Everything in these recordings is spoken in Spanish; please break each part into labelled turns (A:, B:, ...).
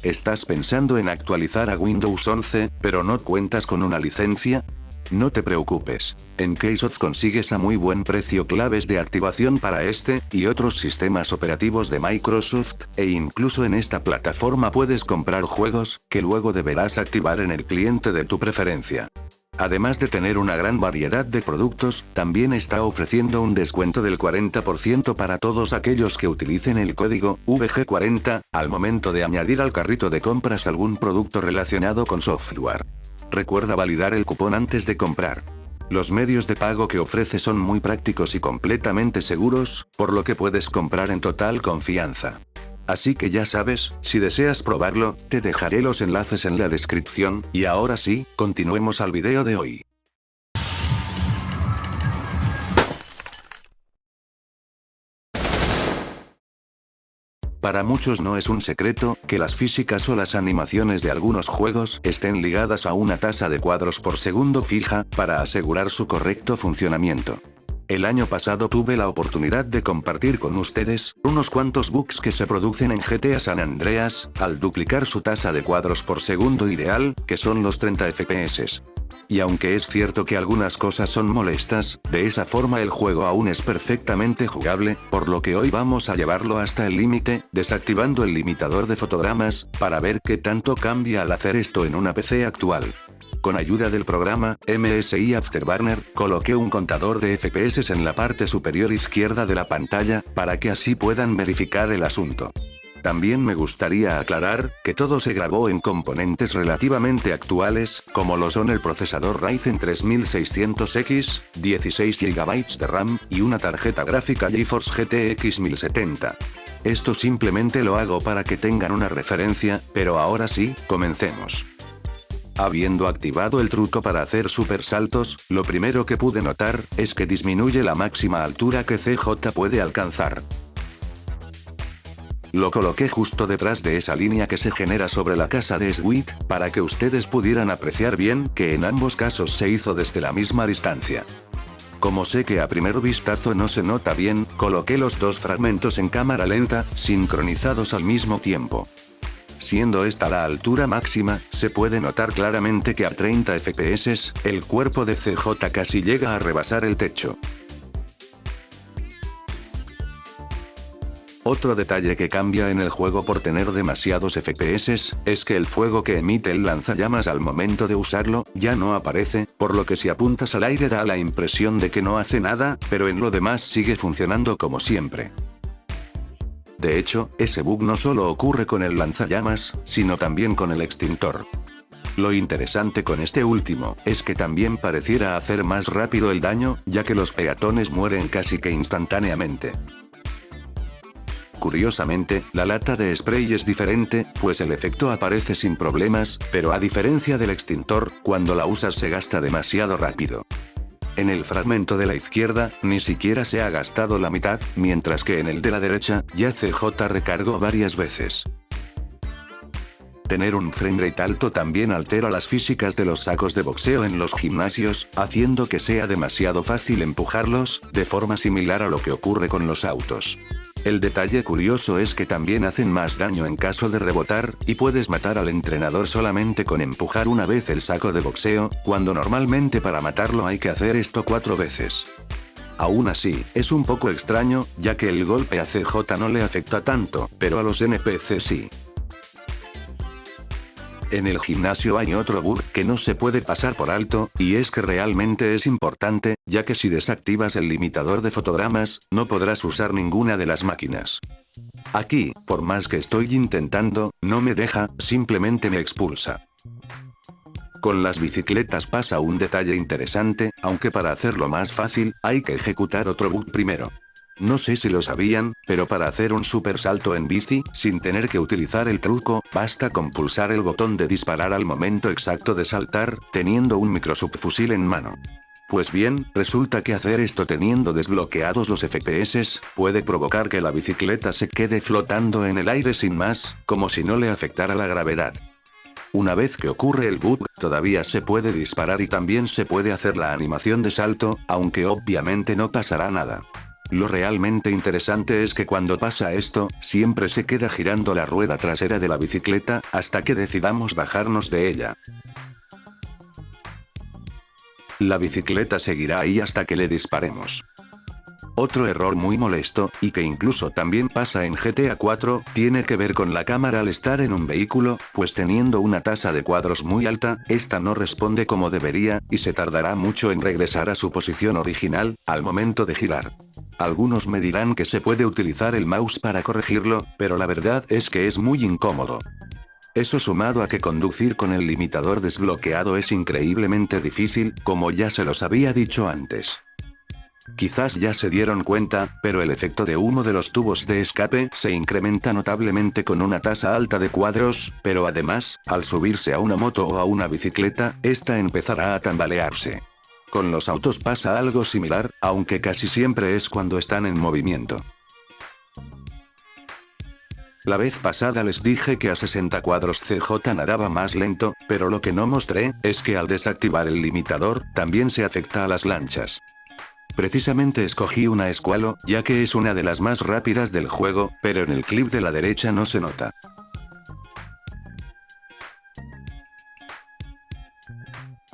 A: ¿Estás pensando en actualizar a Windows 11, pero no cuentas con una licencia? No te preocupes. En Keysoft consigues a muy buen precio claves de activación para este y otros sistemas operativos de Microsoft, e incluso en esta plataforma puedes comprar juegos que luego deberás activar en el cliente de tu preferencia. Además de tener una gran variedad de productos, también está ofreciendo un descuento del 40% para todos aquellos que utilicen el código VG40 al momento de añadir al carrito de compras algún producto relacionado con software. Recuerda validar el cupón antes de comprar. Los medios de pago que ofrece son muy prácticos y completamente seguros, por lo que puedes comprar en total confianza. Así que ya sabes, si deseas probarlo, te dejaré los enlaces en la descripción, y ahora sí, continuemos al video de hoy. Para muchos no es un secreto que las físicas o las animaciones de algunos juegos estén ligadas a una tasa de cuadros por segundo fija, para asegurar su correcto funcionamiento. El año pasado tuve la oportunidad de compartir con ustedes unos cuantos bugs que se producen en GTA San Andreas, al duplicar su tasa de cuadros por segundo ideal, que son los 30 FPS. Y aunque es cierto que algunas cosas son molestas, de esa forma el juego aún es perfectamente jugable, por lo que hoy vamos a llevarlo hasta el límite, desactivando el limitador de fotogramas, para ver qué tanto cambia al hacer esto en una PC actual. Con ayuda del programa MSI Afterburner, coloqué un contador de FPS en la parte superior izquierda de la pantalla, para que así puedan verificar el asunto. También me gustaría aclarar que todo se grabó en componentes relativamente actuales, como lo son el procesador Ryzen 3600X, 16 GB de RAM, y una tarjeta gráfica GeForce GTX 1070. Esto simplemente lo hago para que tengan una referencia, pero ahora sí, comencemos. Habiendo activado el truco para hacer super saltos, lo primero que pude notar es que disminuye la máxima altura que CJ puede alcanzar. Lo coloqué justo detrás de esa línea que se genera sobre la casa de Sweet, para que ustedes pudieran apreciar bien que en ambos casos se hizo desde la misma distancia. Como sé que a primer vistazo no se nota bien, coloqué los dos fragmentos en cámara lenta, sincronizados al mismo tiempo. Siendo esta la altura máxima, se puede notar claramente que a 30 FPS, el cuerpo de CJ casi llega a rebasar el techo. Otro detalle que cambia en el juego por tener demasiados FPS, es que el fuego que emite el lanzallamas al momento de usarlo, ya no aparece, por lo que si apuntas al aire da la impresión de que no hace nada, pero en lo demás sigue funcionando como siempre. De hecho, ese bug no solo ocurre con el lanzallamas, sino también con el extintor. Lo interesante con este último, es que también pareciera hacer más rápido el daño, ya que los peatones mueren casi que instantáneamente. Curiosamente, la lata de spray es diferente, pues el efecto aparece sin problemas, pero a diferencia del extintor, cuando la usas se gasta demasiado rápido. En el fragmento de la izquierda, ni siquiera se ha gastado la mitad, mientras que en el de la derecha, ya CJ recargó varias veces. Tener un framerate alto también altera las físicas de los sacos de boxeo en los gimnasios, haciendo que sea demasiado fácil empujarlos, de forma similar a lo que ocurre con los autos. El detalle curioso es que también hacen más daño en caso de rebotar, y puedes matar al entrenador solamente con empujar una vez el saco de boxeo, cuando normalmente para matarlo hay que hacer esto 4 veces. Aún así, es un poco extraño, ya que el golpe a CJ no le afecta tanto, pero a los NPC sí. En el gimnasio hay otro bug que no se puede pasar por alto, y es que realmente es importante, ya que si desactivas el limitador de fotogramas, no podrás usar ninguna de las máquinas. Aquí, por más que estoy intentando, no me deja, simplemente me expulsa. Con las bicicletas pasa un detalle interesante, aunque para hacerlo más fácil, hay que ejecutar otro bug primero. No sé si lo sabían, pero para hacer un super salto en bici, sin tener que utilizar el truco, basta con pulsar el botón de disparar al momento exacto de saltar, teniendo un microsubfusil en mano. Pues bien, resulta que hacer esto teniendo desbloqueados los FPS, puede provocar que la bicicleta se quede flotando en el aire sin más, como si no le afectara la gravedad. Una vez que ocurre el bug, todavía se puede disparar y también se puede hacer la animación de salto, aunque obviamente no pasará nada. Lo realmente interesante es que cuando pasa esto, siempre se queda girando la rueda trasera de la bicicleta, hasta que decidamos bajarnos de ella. La bicicleta seguirá ahí hasta que le disparemos. Otro error muy molesto, y que incluso también pasa en GTA 4, tiene que ver con la cámara al estar en un vehículo, pues teniendo una tasa de cuadros muy alta, esta no responde como debería, y se tardará mucho en regresar a su posición original, al momento de girar. Algunos me dirán que se puede utilizar el mouse para corregirlo, pero la verdad es que es muy incómodo. Eso sumado a que conducir con el limitador desbloqueado es increíblemente difícil, como ya se los había dicho antes. Quizás ya se dieron cuenta, pero el efecto de humo de los tubos de escape se incrementa notablemente con una tasa alta de cuadros, pero además, al subirse a una moto o a una bicicleta, esta empezará a tambalearse. Con los autos pasa algo similar, aunque casi siempre es cuando están en movimiento. La vez pasada les dije que a 60 cuadros CJ nadaba más lento, pero lo que no mostré, es que al desactivar el limitador, también se afecta a las lanchas. Precisamente escogí una Squalo, ya que es una de las más rápidas del juego, pero en el clip de la derecha no se nota.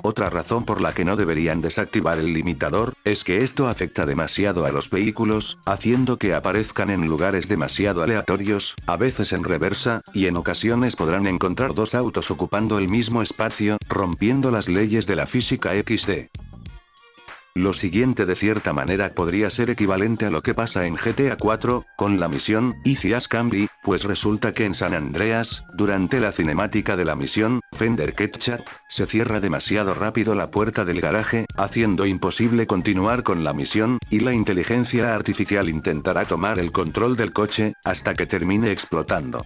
A: Otra razón por la que no deberían desactivar el limitador, es que esto afecta demasiado a los vehículos, haciendo que aparezcan en lugares demasiado aleatorios, a veces en reversa, y en ocasiones podrán encontrar dos autos ocupando el mismo espacio, rompiendo las leyes de la física XD. Lo siguiente de cierta manera podría ser equivalente a lo que pasa en GTA 4, con la misión Easy as Can Be, pues resulta que en San Andreas, durante la cinemática de la misión, Fender Ketchup, se cierra demasiado rápido la puerta del garaje, haciendo imposible continuar con la misión, y la inteligencia artificial intentará tomar el control del coche, hasta que termine explotando.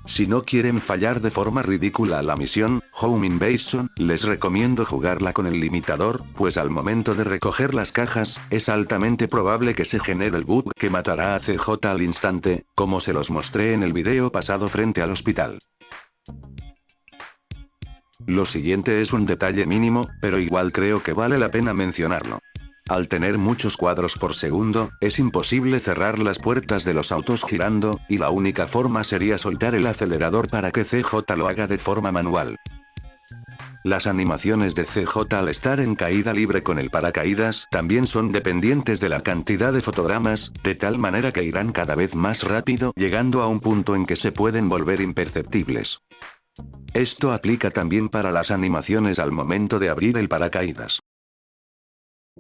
A: Si no quieren fallar de forma ridícula a la misión, Home Invasion, les recomiendo jugarla con el limitador, pues al momento de recoger las cajas, es altamente probable que se genere el bug que matará a CJ al instante, como se los mostré en el video pasado frente al hospital. Lo siguiente es un detalle mínimo, pero igual creo que vale la pena mencionarlo. Al tener muchos cuadros por segundo, es imposible cerrar las puertas de los autos girando, y la única forma sería soltar el acelerador para que CJ lo haga de forma manual. Las animaciones de CJ al estar en caída libre con el paracaídas también son dependientes de la cantidad de fotogramas, de tal manera que irán cada vez más rápido, llegando a un punto en que se pueden volver imperceptibles. Esto aplica también para las animaciones al momento de abrir el paracaídas.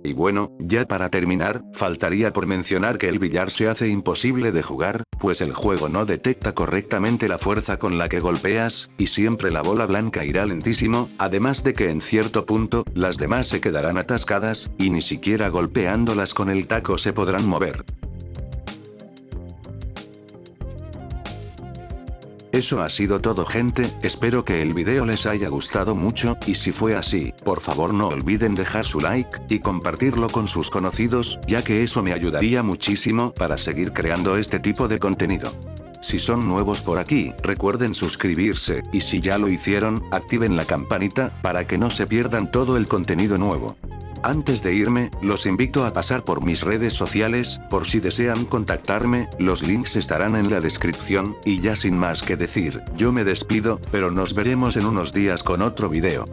A: Y bueno, ya para terminar, faltaría por mencionar que el billar se hace imposible de jugar, pues el juego no detecta correctamente la fuerza con la que golpeas, y siempre la bola blanca irá lentísimo, además de que en cierto punto, las demás se quedarán atascadas, y ni siquiera golpeándolas con el taco se podrán mover. Eso ha sido todo, gente, espero que el video les haya gustado mucho, y si fue así, por favor no olviden dejar su like, y compartirlo con sus conocidos, ya que eso me ayudaría muchísimo para seguir creando este tipo de contenido. Si son nuevos por aquí, recuerden suscribirse, y si ya lo hicieron, activen la campanita, para que no se pierdan todo el contenido nuevo. Antes de irme, los invito a pasar por mis redes sociales, por si desean contactarme, los links estarán en la descripción, y ya sin más que decir, yo me despido, pero nos veremos en unos días con otro video.